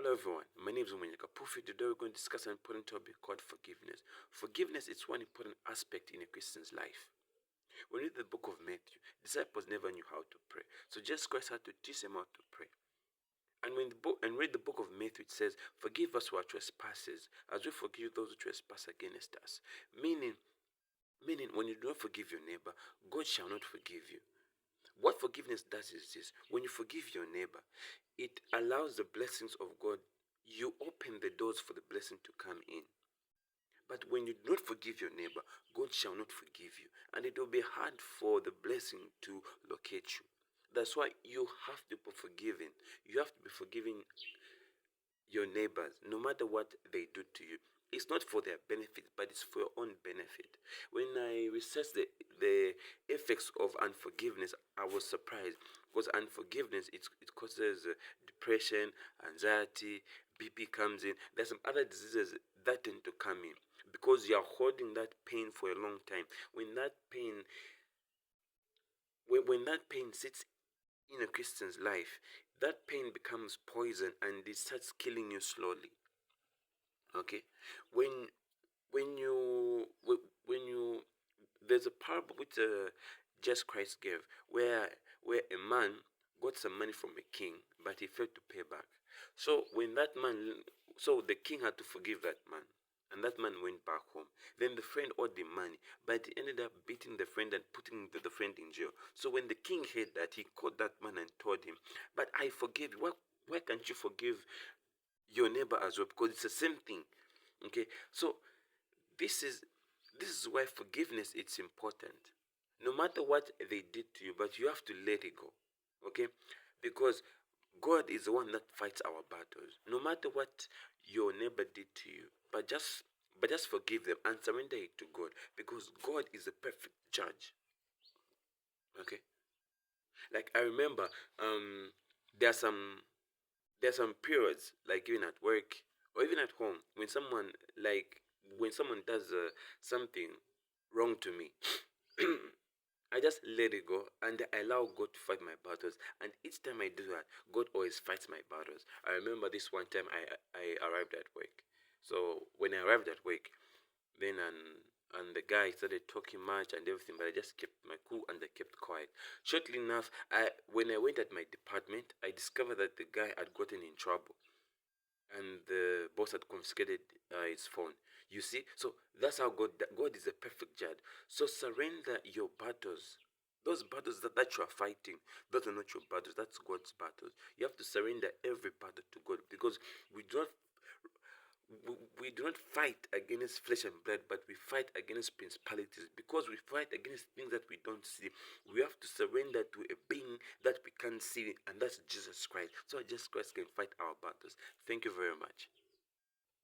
Hello everyone, my name is Umanyika Pufi. Today we're going to discuss an important topic called forgiveness. Forgiveness is one important aspect in a Christian's life. When we read the book of Matthew, disciples never knew how to pray. So Jesus Christ had to teach them how to pray. And when read the book of Matthew, it says, "Forgive us our trespasses, as we forgive those who trespass against us." Meaning, when you do not forgive your neighbor, God shall not forgive you. What forgiveness does is this: when you forgive your neighbor, it allows the blessings of God. You open the doors for the blessing to come in. But when you do not forgive your neighbor, God shall not forgive you. And it will be hard for the blessing to locate you. That's why you have to be forgiving. You have to be forgiving your neighbors, no matter what they do to you. It's not for their benefit, but it's for your own benefit. When I researched the effects of unforgiveness, I was surprised, because unforgiveness, it causes depression, anxiety, BP comes in. There's some other diseases that tend to come in because you are holding that pain for a long time. When that pain sits in a Christian's life, that pain becomes poison and it starts killing you slowly. Okay, when you there's a parable which Jesus Christ gave, where a man got some money from a king, but he failed to pay back. So the king had to forgive that man, and that man went back home. Then the friend owed him money, but he ended up beating the friend and putting the friend in jail. So when the king heard that, he called that man and told him, "But I forgave you. Why can't you forgive your neighbor as well? Because it's the same thing." Okay, so this is why forgiveness is important. No matter what they did to you, but you have to let it go. Okay, because God is the one that fights our battles. No matter what your neighbor did to you, but just forgive them and surrender it to God, because God is a perfect judge. Okay, like I remember, there are some periods, like even at work or even at home, when someone does something wrong to me. I just let it go and I allow God to fight my battles. And each time I do that, God always fights my battles. I remember this one time I arrived at work. So when I arrived at work, then and the guy started talking much and everything, but I just kept my cool and I kept quiet. Shortly enough, when I went at my department, I discovered that the guy had gotten in trouble and the boss had confiscated his phone. You see, so that's how God is a perfect judge. So surrender your battles. Those battles that you are fighting, those are not your battles. That's God's battles. You have to surrender every battle to God, because we do not fight against flesh and blood, but we fight against principalities. Because we fight against things that we don't see, we have to surrender to a being that we can't see, and that's Jesus Christ. So Jesus Christ can fight our battles. Thank you very much.